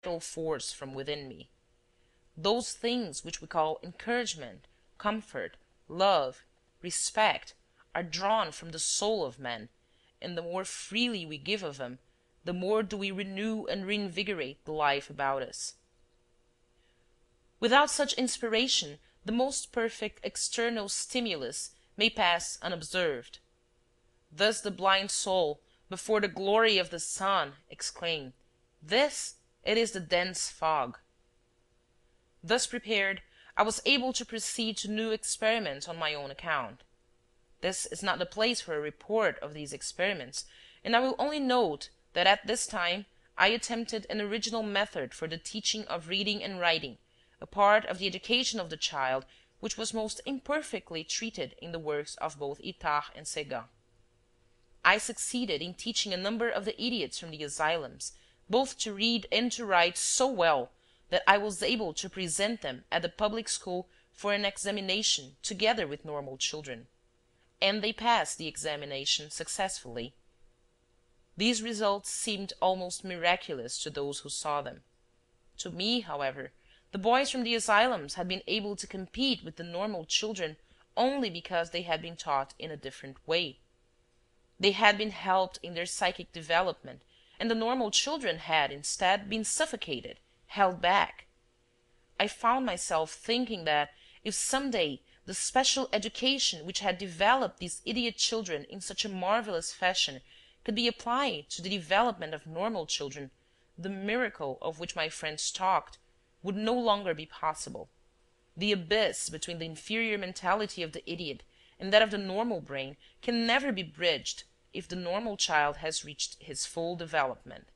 force from within me. Those things which we call encouragement, comfort, love, respect, are drawn from the soul of man, and the more freely we give of them, the more do we renew and reinvigorate the life about us. Without such inspiration, the most perfect external stimulus may pass unobserved. Thus the blind soul, before the glory of the sun, exclaimed, "This, it is the dense fog." Thus prepared, I was able to proceed to new experiments on my own account. This is not the place for a report of these experiments, and I will only note that at this time I attempted an original method for the teaching of reading and writing, a part of the education of the child which was most imperfectly treated in the works of both Itard and Séguin. I succeeded in teaching a number of the idiots from the asylums both to read and to write so well that I was able to present them at the public school for an examination together with normal children. And they passed the examination successfully. These results seemed almost miraculous to those who saw them. To me, however, the boys from the asylums had been able to compete with the normal children only because they had been taught in a different way. They had been helped in their psychic development, and the normal children had, instead, been suffocated, held back. I found myself thinking that if some day the special education which had developed these idiot children in such a marvelous fashion could be applied to the development of normal children, the miracle of which my friends talked would no longer be possible. The abyss between the inferior mentality of the idiot and that of the normal brain can never be bridged if the normal child has reached his full development.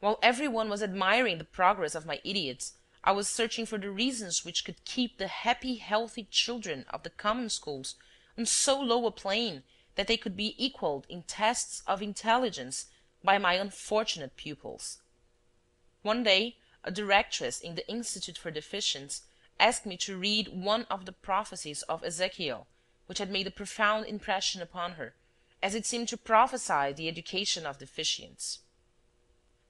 While everyone was admiring the progress of my idiots, I was searching for the reasons which could keep the happy, healthy children of the common schools on so low a plane that they could be equaled in tests of intelligence by my unfortunate pupils. One day, a directress in the Institute for Deficients asked me to read one of the prophecies of Ezekiel, which had made a profound impression upon her, as it seemed to prophesy the education of deficients.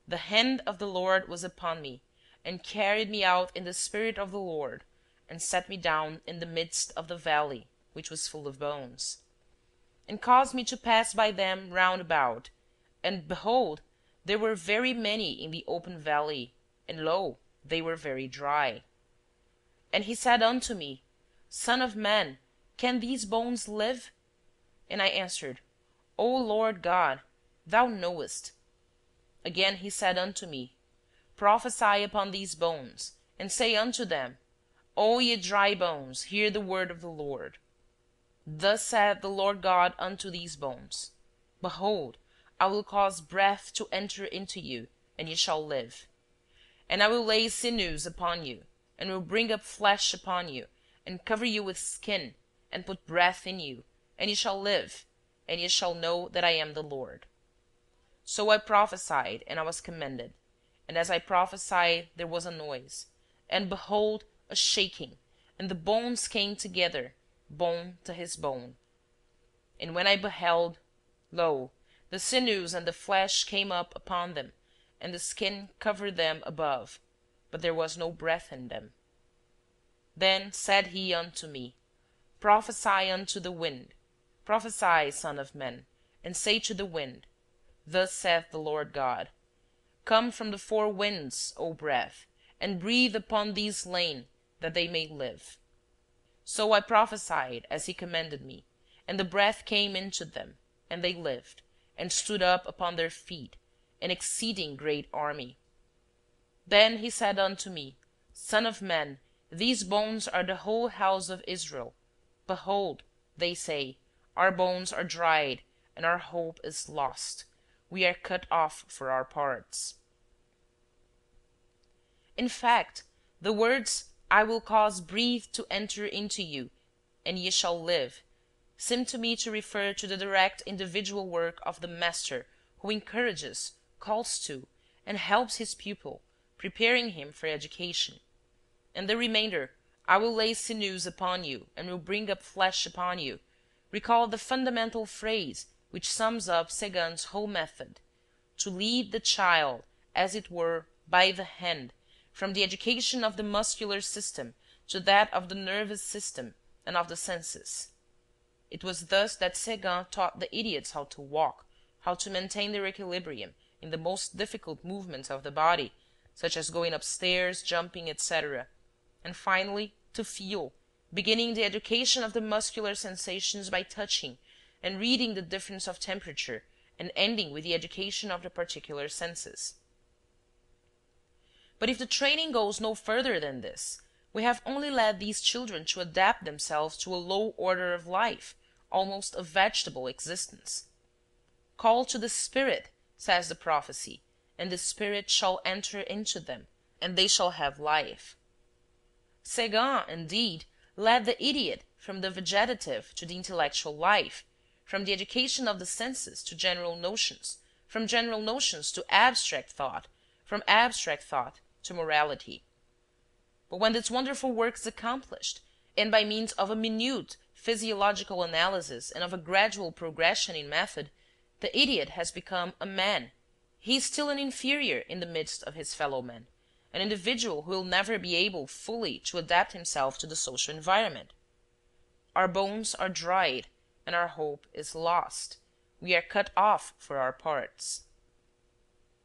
"The hand of the Lord was upon me, and carried me out in the spirit of the Lord, and set me down in the midst of the valley, which was full of bones, and caused me to pass by them round about. And behold, there were very many in the open valley, and lo, they were very dry. And he said unto me, Son of man, can these bones live? And I answered, O Lord God, thou knowest. Again he said unto me, Prophesy upon these bones, and say unto them, O ye dry bones, hear the word of the Lord. Thus saith the Lord God unto these bones, Behold, I will cause breath to enter into you, and ye shall live. And I will lay sinews upon you, and will bring up flesh upon you, and cover you with skin, and put breath in you, and ye shall live, and ye shall know that I am the Lord. So I prophesied, and I was commended. And as I prophesied, there was a noise, and behold, a shaking, and the bones came together, bone to his bone. And when I beheld, lo, the sinews and the flesh came up upon them, and the skin covered them above, but there was no breath in them. Then said he unto me, Prophesy unto the wind, prophesy, son of man, and say to the wind, Thus saith the Lord God, Come from the four winds, O breath, and breathe upon these slain, that they may live. So I prophesied as he commanded me, and the breath came into them, and they lived, and stood up upon their feet, an exceeding great army. Then he said unto me, Son of man, these bones are the whole house of Israel. Behold, they say, Our bones are dried, and our hope is lost. We are cut off for our parts. In fact, the words, I will cause breath to enter into you, and ye shall live, seem to me to refer to the direct individual work of the master who encourages, calls to, and helps his pupil, preparing him for education. And the remainder, I will lay sinews upon you, and will bring up flesh upon you, recall the fundamental phrase which sums up Séguin's whole method: to lead the child as it were, by the hand, from the education of the muscular system to that of the nervous system and of the senses. It was thus that Séguin taught the idiots how to walk, how to maintain their equilibrium in the most difficult movements of the body, such as going upstairs, jumping, etc., and finally to feel, beginning the education of the muscular sensations by touching and reading the difference of temperature, and ending with the education of the particular senses. But if the training goes no further than this, we have only led these children to adapt themselves to a low order of life, almost a vegetable existence. Call to the spirit, says the prophecy, and the spirit shall enter into them, and they shall have life. Séguin, indeed, led the idiot from the vegetative to the intellectual life, from the education of the senses to general notions, from general notions to abstract thought, from abstract thought to morality. But when this wonderful work is accomplished, and by means of a minute physiological analysis and of a gradual progression in method, the idiot has become a man, he is still an inferior in the midst of his fellow-men, an individual who will never be able fully to adapt himself to the social environment. Our bones are dried, and our hope is lost. We are cut off for our parts.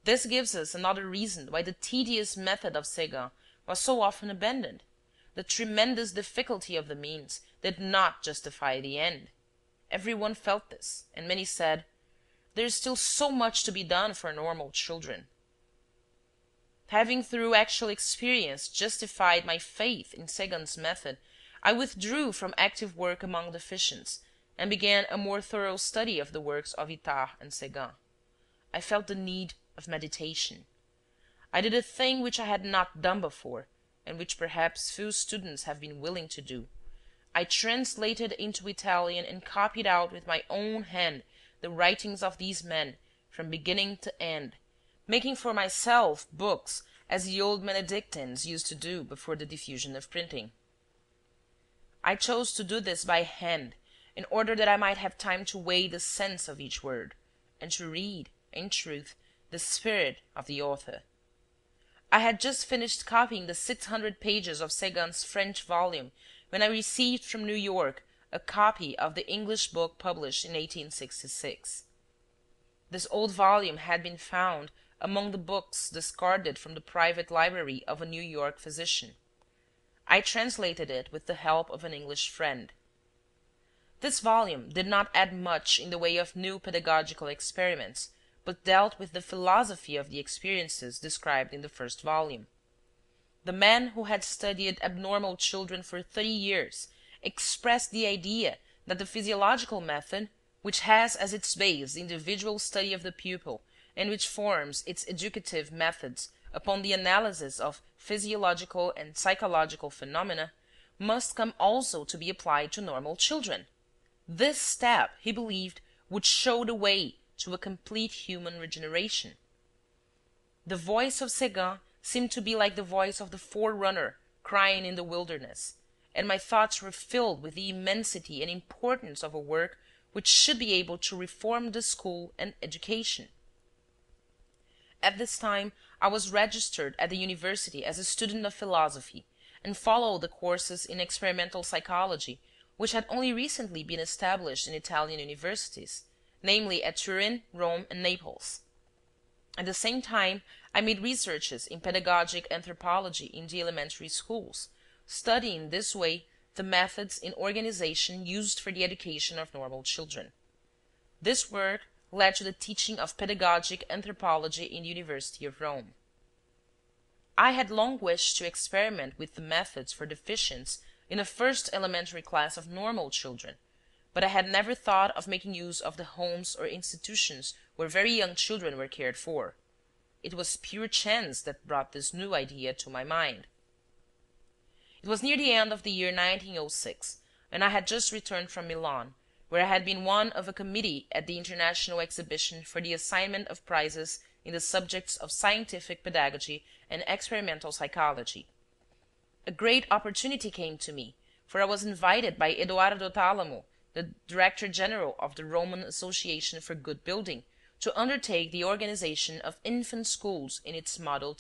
This gives us another reason why the tedious method of Séguin was so often abandoned. The tremendous difficulty of the means did not justify the end. Everyone felt this, and many said, "There is still so much to be done for normal children." Having through actual experience justified my faith in Séguin's method, I withdrew from active work among deficients, and began a more thorough study of the works of Itard and Séguin. I felt the need of meditation. I did a thing which I had not done before, and which perhaps few students have been willing to do. I translated into Italian and copied out with my own hand the writings of these men, from beginning to end, making for myself books as the old Benedictines used to do before the diffusion of printing. I chose to do this by hand, in order that I might have time to weigh the sense of each word, and to read, in truth, the spirit of the author. I had just finished copying the 600 pages of Séguin's French volume when I received from New York a copy of the English book published in 1866. This old volume had been found among the books discarded from the private library of a New York physician. I translated it with the help of an English friend. This volume did not add much in the way of new pedagogical experiments, but dealt with the philosophy of the experiences described in the first volume. The man who had studied abnormal children for 30 years expressed the idea that the physiological method, which has as its base the individual study of the pupil and which forms its educative methods upon the analysis of physiological and psychological phenomena, must come also to be applied to normal children. This step, he believed, would show the way to a complete human regeneration. The voice of Séguin seemed to be like the voice of the forerunner crying in the wilderness, and my thoughts were filled with the immensity and importance of a work which should be able to reform the school and education. At this time, I was registered at the university as a student of philosophy, and followed the courses in experimental psychology, which had only recently been established in Italian universities, namely at Turin, Rome, and Naples. At the same time, I made researches in pedagogic anthropology in the elementary schools, studying this way the methods in organization used for the education of normal children. This work led to the teaching of pedagogic anthropology in the University of Rome. I had long wished to experiment with the methods for deficients in a first elementary class of normal children, but I had never thought of making use of the homes or institutions where very young children were cared for. It was pure chance that brought this new idea to my mind. It was near the end of the year 1906, and I had just returned from Milan, where I had been one of a committee at the International Exhibition for the assignment of prizes in the subjects of scientific pedagogy and experimental psychology. A great opportunity came to me, for I was invited by Edoardo Talamo, the Director General of the Roman Association for Good Building, to undertake the organization of infant schools in its model